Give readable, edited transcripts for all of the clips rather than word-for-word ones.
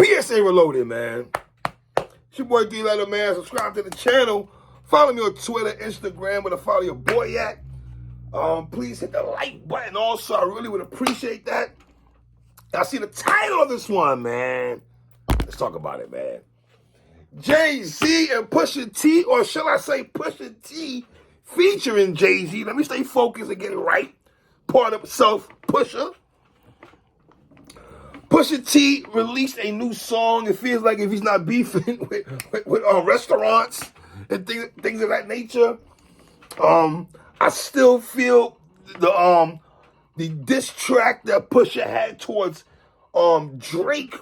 PSA Reloaded, man. It's your boy D-Letter, man. Subscribe to the channel. Follow me on Twitter, Instagram, where to follow your boy at. Please hit the like button also. I really would appreciate that. I see the title of this one, man. Let's talk about it, man. Jay-Z and Pusha T, or shall I say Pusha T featuring Jay-Z. Let me stay focused and get it right. Part of self, Pusha. Pusha T released a new song. It feels like if he's not beefing with restaurants and things of that nature. I still feel the diss track that Pusha had towards Drake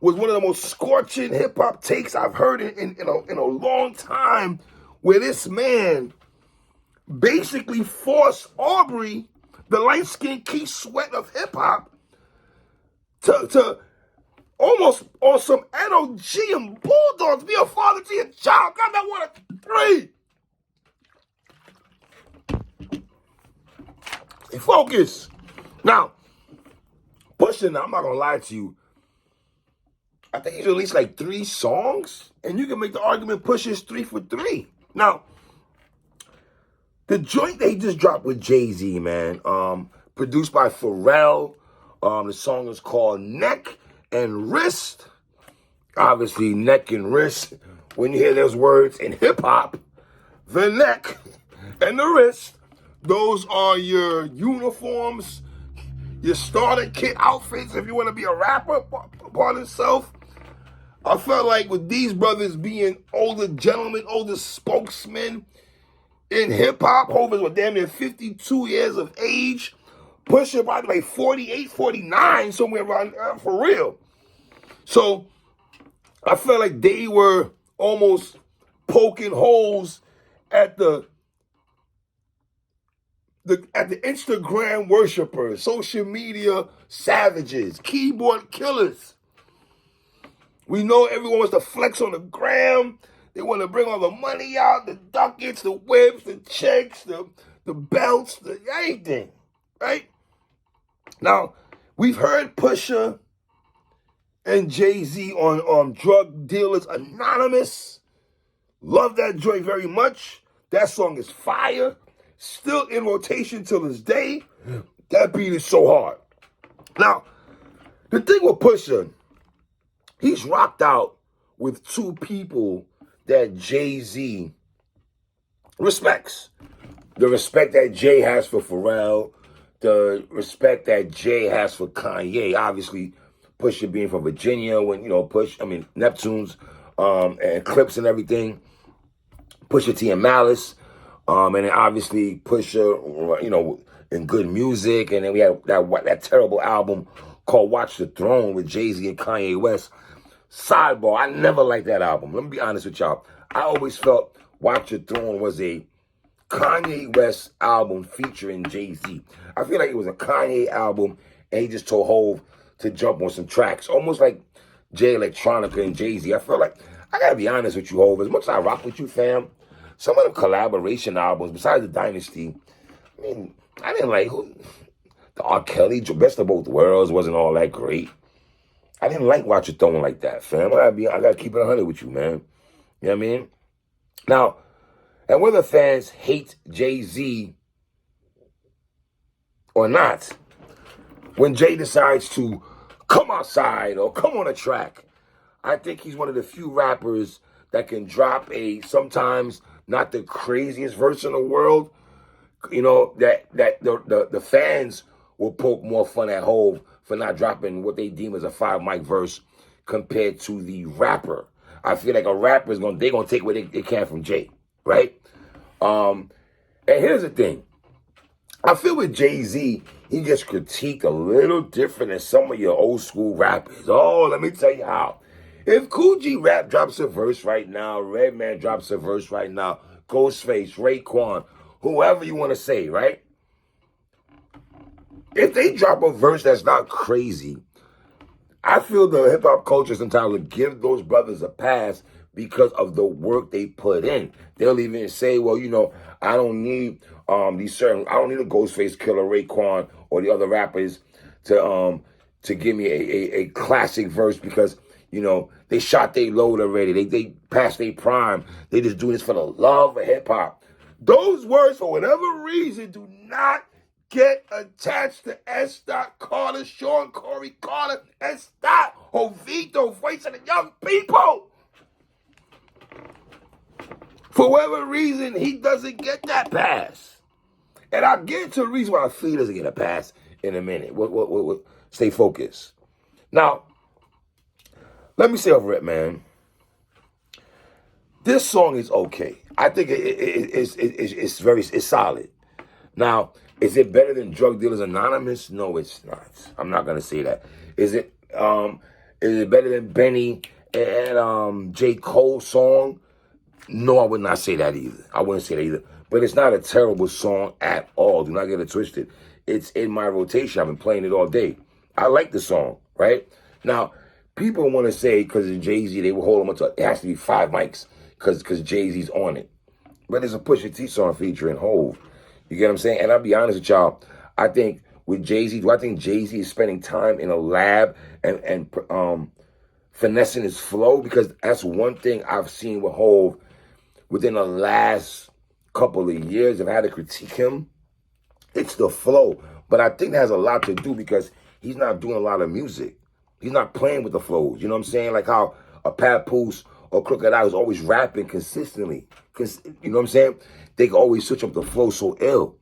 was one of the most scorching hip hop takes I've heard in a long time, where this man basically forced Aubrey, the light-skinned Keith Sweat of hip hop, to almost on some NOG and Bulldogs, be a father to your child. Got that 1 of 3. Stay focused. Now, Pusha, I'm not gonna lie to you. I think he's released like 3 songs, and you can make the argument Pusha's 3 for 3. Now, the joint that he just dropped with Jay-Z, man, produced by Pharrell. The song is called Neck and Wrist. Obviously, neck and wrist. When you hear those words in hip-hop, the neck and the wrist, those are your uniforms, your starter kit outfits if you want to be a rapper, part of self. I felt like with these brothers being older gentlemen, older spokesmen in hip-hop, Hovers were damn near 52 years of age. Pusha probably like 48, 49, somewhere around for real. So I felt like they were almost poking holes at the Instagram worshipers, social media savages, keyboard killers. We know everyone wants to flex on the gram. They want to bring all the money out, the ducats, the whips, the checks, the belts, the anything, right? Now, we've heard Pusha and Jay-Z on Drug Dealers Anonymous. Love that joint very much. That song is fire. Still in rotation till this day. That beat is so hard. Now, the thing with Pusha, he's rocked out with 2 people that Jay-Z respects. The respect that Jay has for Pharrell, the respect that Jay has for Kanye. Obviously, Pusha being from Virginia, when, Neptunes, and Clips and everything. Pusha T and Malice. And then obviously Pusha, in good music. And then we had that terrible album called Watch the Throne with Jay-Z and Kanye West. Sidebar, I never liked that album. Let me be honest with y'all. I always felt Watch the Throne was a Kanye West album featuring Jay-Z. I feel like it was a Kanye album, and he just told Hov to jump on some tracks. Almost like Jay Electronica and Jay-Z. I feel like, I gotta be honest with you, Hov, as much as I rock with you, fam, some of the collaboration albums, besides the Dynasty, I didn't like the R. Kelly, Best of Both Worlds wasn't all that great. I didn't like Watch It Throne like that, fam. I gotta keep it 100 with you, man. You know what I mean? Now, and whether fans hate Jay-Z or not, when Jay decides to come outside or come on a track, I think he's one of the few rappers that can drop sometimes not the craziest verse in the world, that the fans will poke more fun at Hov for not dropping what they deem as a 5-mic verse compared to the rapper. I feel like a rapper they're gonna take what they can from Jay, right? And here's the thing. I feel with Jay-Z, he gets critiqued a little different than some of your old school rappers. Oh, let me tell you how. If Kool G Rap drops a verse right now, Redman drops a verse right now, Ghostface, Raekwon, whoever you want to say, right? If they drop a verse that's not crazy, I feel the hip-hop culture sometimes will give those brothers a pass because of the work they put in. They'll even say, well, I don't need I don't need a Ghostface Killer, Raekwon, or the other rappers to give me a classic verse, because You know, they shot their load already. They passed their prime. They just doing this for the love of hip-hop. Those words, for whatever reason, do not get attached to S. Carter, Sean Corey Carter, and stop Jovito, voice of the young people. For whatever reason, he doesn't get that pass. And I'll get into the reason why I feel he doesn't get a pass in a minute. Stay focused. Now, let me say over it, man. This song is okay. I think it's solid. Now, is it better than Drug Dealers Anonymous? No, it's not. I'm not gonna say that. Is it better than Benny and J. Cole's song? No, I would not say that either. I wouldn't say that either. But it's not a terrible song at all. Do not get it twisted. It's in my rotation. I've been playing it all day. I like the song, right? Now, people want to say because of Jay-Z, they will hold him up to, it has to be 5 mics because Jay-Z's on it. But it's a Pusha T song featuring Hov. You get what I'm saying? And I'll be honest with y'all. I think with Jay-Z, do I think Jay-Z is spending time in a lab and finessing his flow? Because that's one thing I've seen with Hov within the last couple of years. If I had to critique him, it's the flow. But I think that has a lot to do because he's not doing a lot of music. He's not playing with the flows. You know what I'm saying? Like how a Papoose or Crooked I was always rapping consistently. You know what I'm saying? They can always switch up the flow so ill.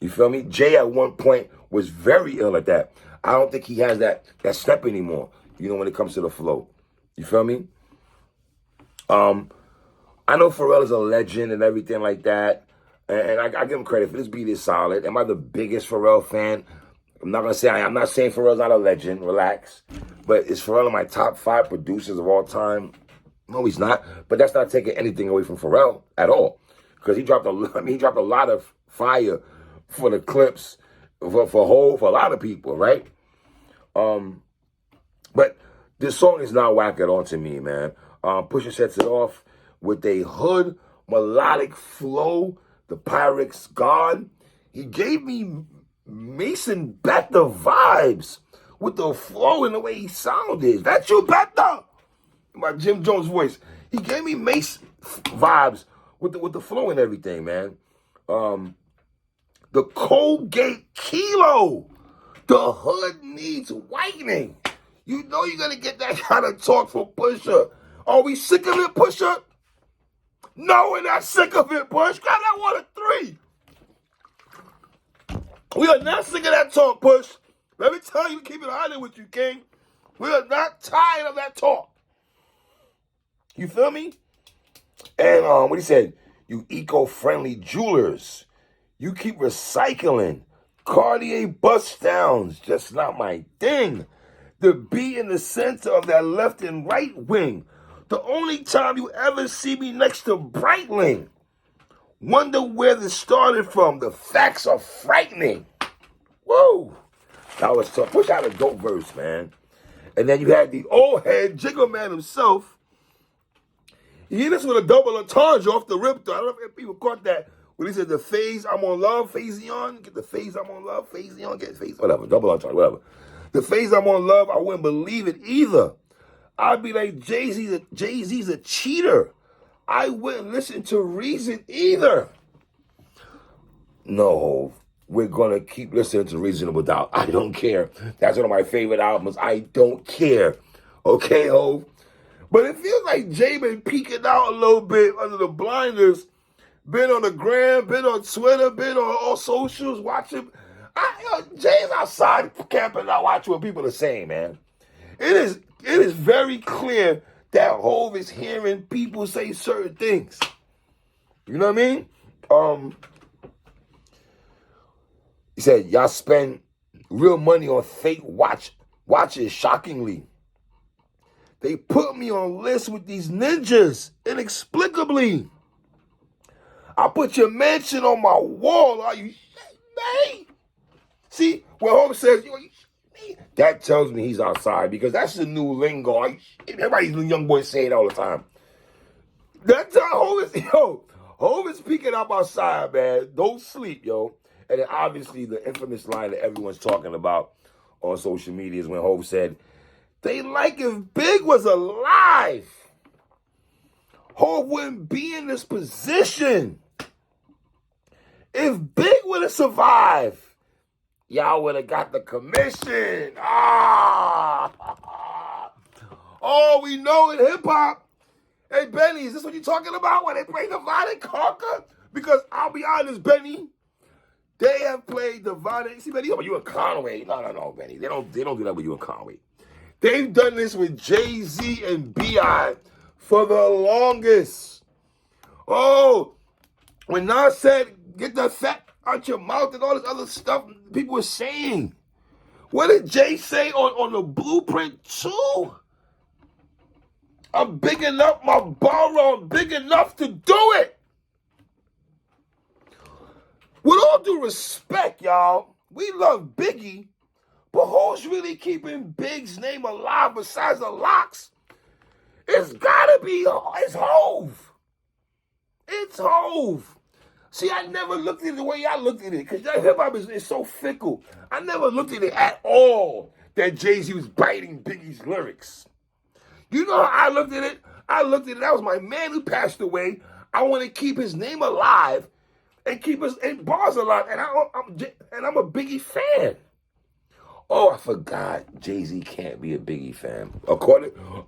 You feel me? Jay at one point was very ill at that. I don't think he has that step anymore, you know, when it comes to the flow. You feel me? I know Pharrell is a legend and everything like that. And I give him credit for this beat is solid. Am I the biggest Pharrell fan? I'm not saying Pharrell's not a legend. Relax. But is Pharrell in my top 5 producers of all time? No, he's not. But that's not taking anything away from Pharrell at all. Because he dropped a lot of fire for the clips, for Hov, for a lot of people, right? But this song is not whack at all to me, man. Pusha sets it off with a hood melodic flow. The Pyrex God. He gave me Mason Bethel vibes with the flow and the way he sounded. That's you, Bethel? My Jim Jones voice. He gave me Mason vibes with the flow and everything, man. The Colgate Kilo. The hood needs whitening. You know you're going to get that kind of talk from Pusha. Are we sick of it, Pusha? No, we're not sick of it, Push. Grab that water 3. We are not sick of that talk, Push. Let me tell you, keep it honest with you, King. We are not tired of that talk. You feel me? And what he said, you eco-friendly jewelers. You keep recycling. Cartier bust downs, just not my thing. The B in the center of that left and right wing. The only time you ever see me next to Breitling. Wonder where this started from. The facts are frightening. Whoa. That was tough. Push out a dope verse, man. And then you had the old head Jiggle Man himself. He hit us with a double entendre off the rip, though. I don't know if people caught that. When he said the phase I'm on love, Phasion. Get the phase I'm on love, Phasion. Get phase, whatever. Double entendre, whatever. The phase I'm on love, I wouldn't believe it either. I'd be like, Jay-Z's a cheater. I wouldn't listen to Reason either. No, we're going to keep listening to Reasonable Doubt. I don't care. That's one of my favorite albums. I don't care. Okay, Hov? But it feels like Jay been peeking out a little bit under the blinders. Been on the gram, been on Twitter, been on all socials, watching. Jay's outside camping out watching what people are saying, man. It is very clear that Hov is hearing people say certain things. You know what I mean? He said, y'all spend real money on fake watches, shockingly. They put me on lists with these ninjas, inexplicably. I put your mansion on my wall. Are you shit, man? See, when Hov says, you shit, man, that tells me he's outside because that's the new lingo. Everybody's young boys say it all the time. That's how Hov is peeking up outside, man. Don't sleep, yo. And then obviously the infamous line that everyone's talking about on social media is when Hov said, They like if Big was alive, Hov wouldn't be in this position. If Big would have survived, y'all would have got the commission. Oh, we know in hip-hop. Hey, Benny, is this what you're talking about when they play Divide and Conquer? Because I'll be honest, Benny, they have played Divide and... See, Benny, you and Conway. No, Benny. They don't do that with you and Conway. They've done this with Jay-Z and B.I. for the longest. Oh, when Nas said, get the fat out your mouth and all this other stuff people were saying. What did Jay say on the Blueprint 2? I'm big enough, my borrow, I'm big enough to do it. With all due respect, y'all, we love Biggie, but who's really keeping Big's name alive besides the Locks? It's gotta be, it's Hov. It's Hov. See, I never looked at it the way y'all looked at it, because hip-hop is so fickle. I never looked at it at all that Jay-Z was biting Biggie's lyrics. You know how I looked at it? That was my man who passed away. I want to keep his name alive and keep his bars alive. And I'm a Biggie fan. Oh, I forgot. Jay-Z can't be a Biggie fan.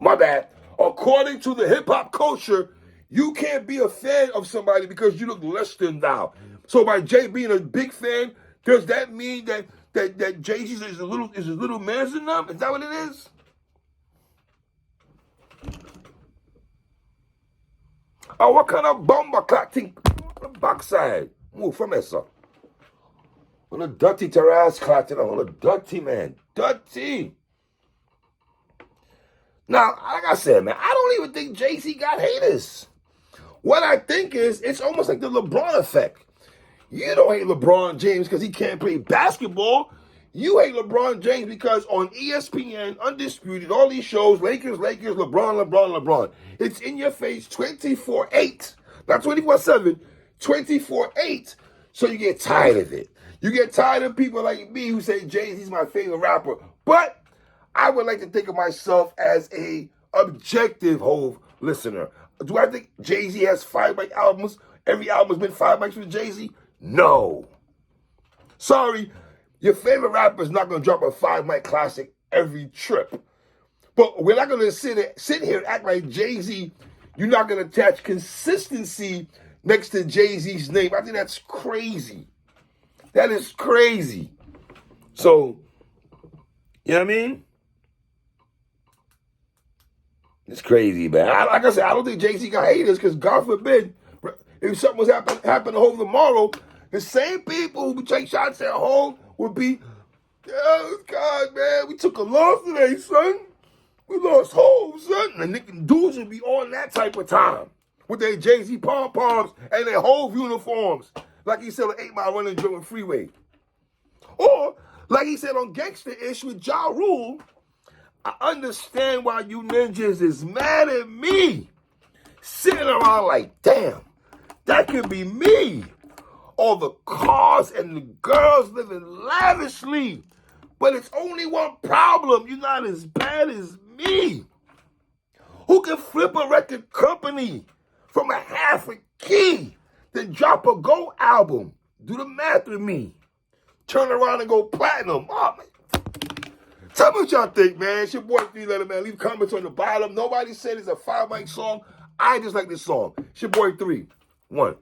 My bad. According to the hip-hop culture, you can't be a fan of somebody because you look less than thou. So by Jay being a big fan, does that mean that Jay-Z is a little man than them? Is that what it is? Oh, what kind of bomber clotting on the backside? Move from there, sir. On a dirty terrace clotting on a dirty man. Dirty. Now, like I said, man, I don't even think Jay-Z got haters. What I think is, it's almost like the LeBron effect. You don't hate LeBron James because he can't play basketball. You hate LeBron James because on ESPN, Undisputed, all these shows, Lakers, LeBron. It's in your face 24/8. Not 24/7, 24/8. So you get tired of it. You get tired of people like me who say Jay-Z's my favorite rapper. But I would like to think of myself as a objective Hov listener. Do I think Jay-Z has 5 mic albums? Every album has been 5 mics with Jay-Z? No. Sorry. Your favorite rapper is not going to drop a 5 mic classic every trip. But we're not going to sit here and act like Jay-Z, you're not going to attach consistency next to Jay-Z's name. I think that's crazy. That is crazy. So, you know what I mean? It's crazy, man. Like I said, I don't think Jay-Z got haters because God forbid, if something was happen to Hov tomorrow, the same people who take shots at Hov would be, oh, God, man, we took a loss today, son. We lost Hov, son. And the dudes would be on that type of time with their Jay-Z pom-poms and their Hov uniforms. Like he said on 8 Mile Running German Freeway. Or, like he said on Gangsta-ish with Ja Rule, I understand why you ninjas is mad at me. Sitting around like, damn, that could be me. All the cars and the girls living lavishly. But it's only one problem. You're not as bad as me. Who can flip a record company from a half a key, then drop a gold album? Do the math with me. Turn around and go platinum. Oh, man. Tell me what y'all think, man. It's your boy 3 Letter Man. Leave comments on the bottom. Nobody said it's a 5 mic song. I just like this song. It's your boy 3. 1.